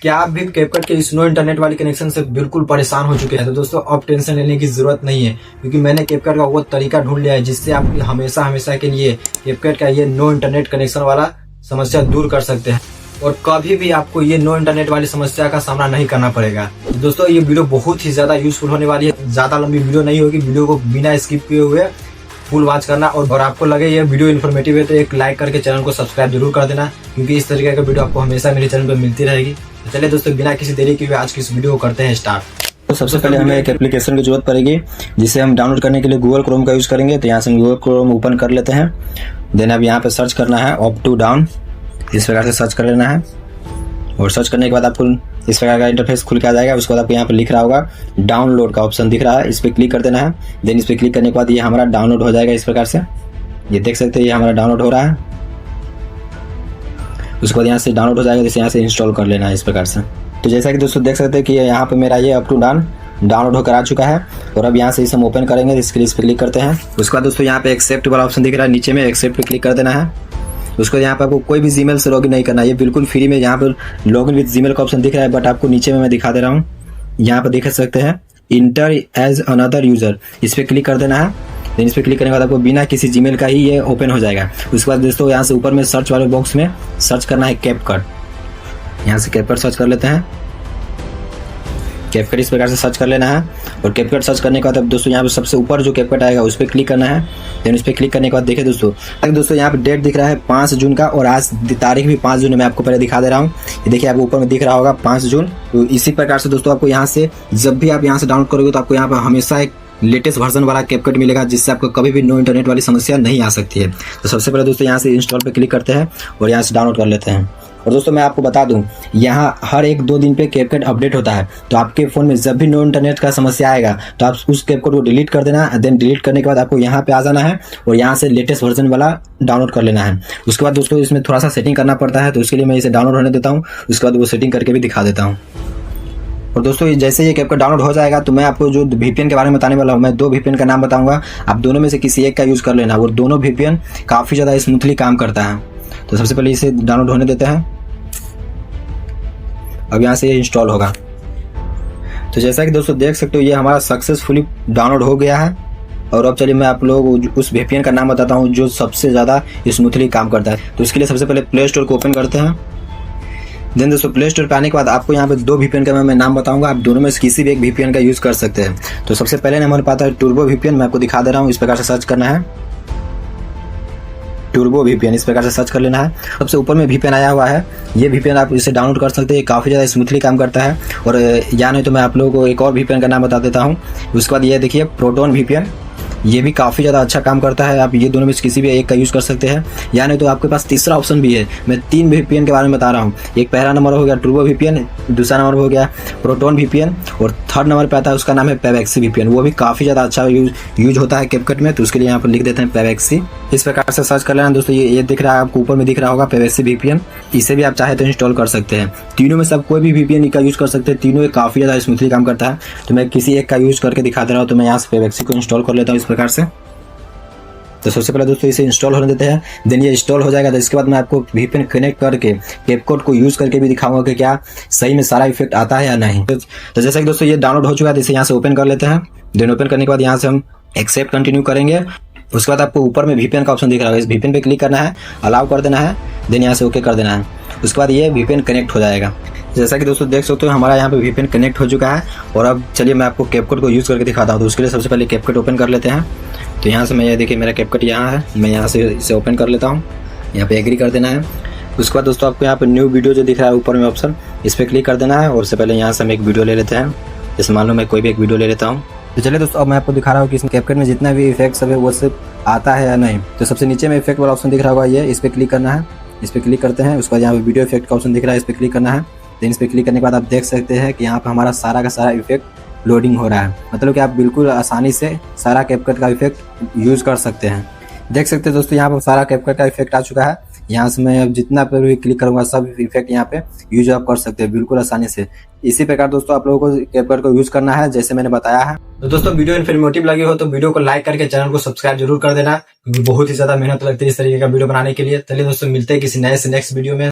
क्या आप भी कैपकट के इस नो इंटरनेट वाली कनेक्शन से बिल्कुल परेशान हो चुके हैं? तो दोस्तों अब टेंशन लेने की जरूरत नहीं है, क्योंकि मैंने कैपकट का वो तरीका ढूंढ लिया है जिससे आप हमेशा हमेशा के लिए कैपकट का ये नो इंटरनेट कनेक्शन वाला समस्या दूर कर सकते हैं और कभी भी आपको ये नो इंटरनेट वाली समस्या का सामना नहीं करना पड़ेगा। तो दोस्तों ये वीडियो बहुत ही ज्यादा यूजफुल होने वाली है। ज्यादा लंबी वीडियो नहीं होगी, वीडियो को बिना स्किप किए हुए फुल वॉच करना और आपको लगे ये वीडियो इन्फॉर्मेटिव है तो एक लाइक करके चैनल को सब्सक्राइब जरूर कर देना, क्योंकि इस तरीके का वीडियो आपको हमेशा मेरे चैनल पर मिलती रहेगी। तो चलिए दोस्तों बिना किसी देरी के आज की इस वीडियो को करते हैं स्टार्ट। तो सबसे पहले हमें एक एप्लीकेशन की जरूरत पड़ेगी जिसे हम डाउनलोड करने के लिए गूगल क्रोम का यूज करेंगे। तो यहाँ से हम गूगल क्रोम ओपन कर लेते हैं। देन अब यहाँ पे सर्च करना है अप टू डाउन, इस प्रकार से सर्च कर लेना है और सर्च करने के बाद आपको इस प्रकार का इंटरफेस खुल के आ जाएगा। उसके बाद आपको यहाँ पे लिख रहा होगा डाउनलोड का ऑप्शन दिख रहा है, इस पर क्लिक कर देना है। देन इस पर क्लिक करने के बाद ये हमारा डाउनलोड हो जाएगा। इस प्रकार से ये देख सकते हैं ये हमारा डाउनलोड हो रहा है। उसके बाद यहाँ से डाउनलोड हो जाएगा, जैसे यहाँ से इंस्टॉल कर लेना है इस प्रकार से। तो जैसा कि दोस्तों देख सकते हैं कि यहाँ पे मेरा ये अप टू डाउन डाउनलोड होकर आ चुका है और अब यहाँ से इसे हम ओपन करेंगे। इसके लिए इस पर क्लिक करते हैं। उसके बाद दोस्तों यहाँ पे एक्सेप्ट वाला ऑप्शन दिख रहा है, नीचे में एक्सेप्ट पे क्लिक कर देना है। उसको यहाँ पे आपको कोई भी जीमेल से लॉगिन नहीं करना है, ये बिल्कुल फ्री में यहाँ पर लॉगिन विद जीमेल का ऑप्शन दिख रहा है, बट आपको नीचे में मैं दिखा दे रहा हूँ। यहाँ पे देख सकते हैं इंटर एज अनदर यूजर, इस पर क्लिक कर देना है। देन इस पर क्लिक करने के बाद आपको बिना किसी जीमेल का ही ये ओपन हो जाएगा। उसके बाद दोस्तों यहाँ से ऊपर में सर्च वाले बॉक्स में सर्च करना है कैपकट। यहाँ से कैपकट सर्च कर लेते हैं। कैपकट इस प्रकार से सर्च कर लेना है और कैपकट सर्च करने के बाद अब दोस्तों यहाँ पे सबसे ऊपर जो कैपकट आएगा उस पर क्लिक करना है। देन उस पर क्लिक करने के बाद देखिए दोस्तों यहाँ पे डेट दिख रहा है 5 जून का और आज तारीख भी 5 जून है। मैं आपको पहले दिखा दे रहा हूँ, ये देखिए आपको ऊपर में दिख रहा होगा 5 जून। तो इसी प्रकार से दोस्तों आपको यहाँ से जब भी आप यहाँ से डाउनलोड करोगे तो आपको यहाँ पर हमेशा एक लेटेस्ट वर्जन वाला कैपकट मिलेगा, जिससे आपको कभी भी नो इंटरनेट वाली समस्या नहीं आ सकती है। तो सबसे पहले दोस्तों यहाँ से इंस्टॉल पे क्लिक करते हैं और यहाँ से डाउनलोड कर लेते हैं। और दोस्तों मैं आपको बता दूं यहाँ हर 1-2 दिन पे कैपकट अपडेट होता है, तो आपके फ़ोन में जब भी नो इंटरनेट का समस्या आएगा तो आप उस कैपकट को डिलीट कर देना। देन डिलीट करने के बाद आपको यहाँ पे आ जाना है और यहाँ से लेटेस्ट वर्जन वाला डाउनलोड कर लेना है। उसके बाद दोस्तों इसमें थोड़ा सा सेटिंग करना पड़ता है, तो उसके लिए मैं इसे डाउनलोड होने देता हूँ। उसके बाद वो सेटिंग करके भी दिखा देता हूँ। और दोस्तों जैसे ये कैपकट डाउनलोड हो जाएगा तो मैं आपको जो VPN के बारे में बताने वाला हूँ, मैं 2 VPN का नाम बताऊंगा, आप दोनों में से किसी एक का यूज़ कर लेना। और दोनों VPN काफ़ी ज़्यादा स्मूथली काम करता है। तो सबसे पहले इसे डाउनलोड होने देते हैं। अब यहाँ से ये इंस्टॉल होगा। तो जैसा कि दोस्तों देख सकते हो ये हमारा सक्सेसफुली डाउनलोड हो गया है। और अब चलिए मैं आप लोगों को उस VPN का नाम बताता हूँ जो सबसे ज़्यादा स्मूथली काम करता है। तो इसके लिए सबसे पहले प्ले स्टोर को ओपन करते हैं। देन दोस्तों प्ले स्टोर पे आने के बाद आपको यहाँ पे 2 VPN का मैं नाम बताऊंगा, आप दोनों में से किसी भी एक VPN का यूज़ कर सकते हैं। तो सबसे पहले हमारे पास है टर्बो VPN, मैं आपको दिखा दे रहा हूँ। इस प्रकार से सर्च करना है टर्बो VPN, इस प्रकार से सर्च कर लेना है। सबसे ऊपर में VPN आया हुआ है, ये VPN आप इसे डाउनलोड कर सकते हैं, काफ़ी ज़्यादा स्मूथली काम करता है। और या नहीं तो मैं आप लोगों को एक और VPN का नाम बता देता हूँ। उसके बाद ये देखिए प्रोटोन VPN, ये भी काफ़ी ज़्यादा अच्छा काम करता है। आप ये दोनों में से किसी भी एक का यूज़ कर सकते हैं। या नहीं तो आपके पास तीसरा ऑप्शन भी है, मैं 3 VPN के बारे में बता रहा हूँ। एक पहला नंबर हो गया टर्बो VPN, दूसरा नंबर हो गया प्रोटोन VPN और थर्ड नंबर पे आता है उसका नाम है पेवेक्सी VPN। वो भी काफ़ी ज़्यादा अच्छा यूज होता है कैपकट में, तो उसके लिए यहाँ पर लिख देते हैं पेवेक्सी। इस प्रकार से सर्च कर लेना दोस्तों। ये दिख रहा है आपको ऊपर में दिख रहा होगा पेवेक्सी VPN, इसे भी आप चाहे तो इंस्टॉल कर सकते हैं। तीनों में से आप कोई भी VPN का यूज़ कर सकते हैं, तीनों काफ़ी ज़्यादा स्मूथली काम करता है। तो मैं किसी एक का यूज़ करके दिखा दे रहा हूँ। तो मैं यहाँ से पेवेक्सी को इंस्टॉल कर लेता हूँ इस प्रकार से। तो सबसे पहले दोस्तों इसे इंस्टॉल होने देते हैं। देन ये इंस्टॉल हो जाएगा तो इसके बाद मैं आपको VPN कनेक्ट करके कैपकट को यूज़ करके भी दिखाऊंगा कि क्या सही में सारा इफेक्ट आता है या नहीं। तो जैसा कि दोस्तों ये डाउनलोड हो चुका है, इसे यहाँ से ओपन कर लेते हैं। देन ओपन करने के बाद यहाँ से हम एक्सेप्ट कंटिन्यू करेंगे। उसके बाद आपको ऊपर में VPN का ऑप्शन दिख रहा है, इस VPN पे क्लिक करना है, अलाउ कर देना है। देन यहाँ से ओके कर देना है। उसके बाद ये VPN कनेक्ट हो जाएगा। जैसा कि दोस्तों देख सकते हो हमारा यहाँ पे VPN कनेक्ट हो चुका है। और अब चलिए मैं आपको कैपकट को यूज़ करके दिखाता हूँ। तो उसके लिए सबसे पहले कैपकट ओपन कर लेते हैं। तो यहाँ से मैं ये देखिए मेरा कैपकट यहाँ है, मैं यहाँ से इसे ओपन कर लेता हूँ। यहाँ पे एग्री कर देना है। उसके बाद दोस्तों आपको यहाँ पे न्यू वीडियो जो दिख रहा है ऊपर में ऑप्शन, इस पर क्लिक कर देना है। और उससे पहले यहाँ से हम एक वीडियो ले लेते हैं, जैसे मान लो मैं कोई भी एक वीडियो ले लेता हूँ। तो चलिए दोस्तों अब मैं आपको दिखा रहा हूँ कि इसमें कैपकट में जितना भी इफेक्ट सब है वो सब आता है या नहीं। तो सबसे नीचे में इफेक्ट वाला ऑप्शन दिख रहा होगा, ये इस पर क्लिक करना है। इस पर क्लिक करते हैं। उसके बाद यहाँ पे वीडियो इफेक्ट का ऑप्शन दिख रहा है, इस पर क्लिक करना है। देन इस पर क्लिक करने के बाद आप देख सकते हैं कि यहाँ पर हमारा सारा का सारा इफेक्ट लोडिंग हो रहा है। मतलब कि आप बिल्कुल आसानी से सारा कैपकट का इफेक्ट यूज़ कर सकते हैं। देख सकते हैं दोस्तों यहाँ पर सारा कैपकट का इफेक्ट आ चुका है। यहाँ से मैं अब जितना पर भी क्लिक करूँगा सब इफेक्ट यहाँ पे यूज आप कर सकते हैं बिल्कुल आसानी से। इसी प्रकार दोस्तों आप लोगों को कैपकट को यूज करना है जैसे मैंने बताया है। तो दोस्तों वीडियो इन्फॉर्मेटिव लगी हो तो वीडियो को लाइक करके चैनल को सब्सक्राइब जरूर कर देना, क्योंकि बहुत ही ज्यादा मेहनत लगती है इस तरीके का वीडियो बनाने के लिए। चलिए दोस्तों मिलते हैं किसी नए से नेक्स्ट वीडियो में।